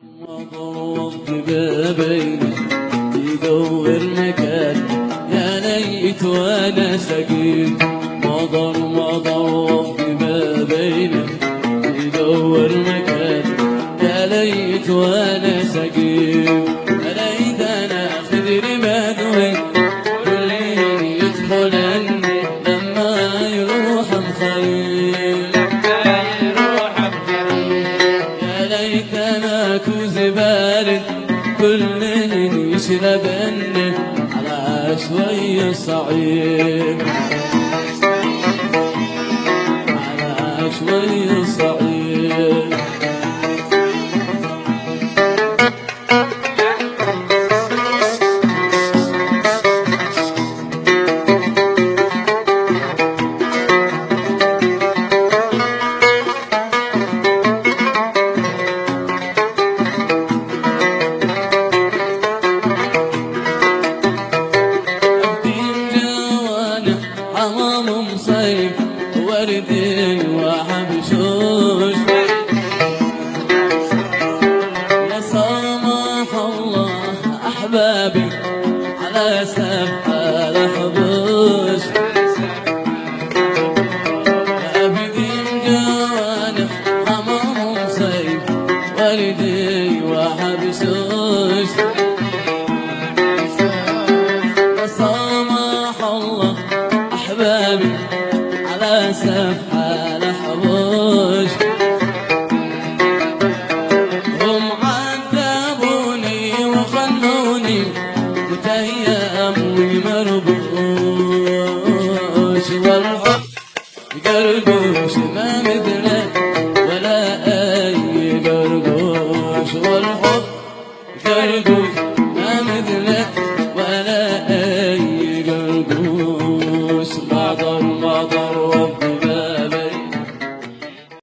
مضروب ببابينه يدور مكان يا ليت وانا سقيم. مضروب ببابينه يدور مكان يا ليت وانا سقيم. يا ليت انا خدري مدوي كل يدخل عني لما يروح مخيل. يا ليت انا كوز بارد كلهن يشربن على شوية صعيد على شوية صعيد. حمام صيف وردي وحبشوش يا سماح الله أحبابي على سبع الحبوش. أبدين جوانح حمام صيف وردي وحبشوش يا سماح الله أحبابي على سفح الحبوش. هم عذبوني وخلوني متيم ومربوش والحب قرقوش ما مثله ولا أي قرقوش. والحب قرقوش ما مثله ولا أي قرقوش.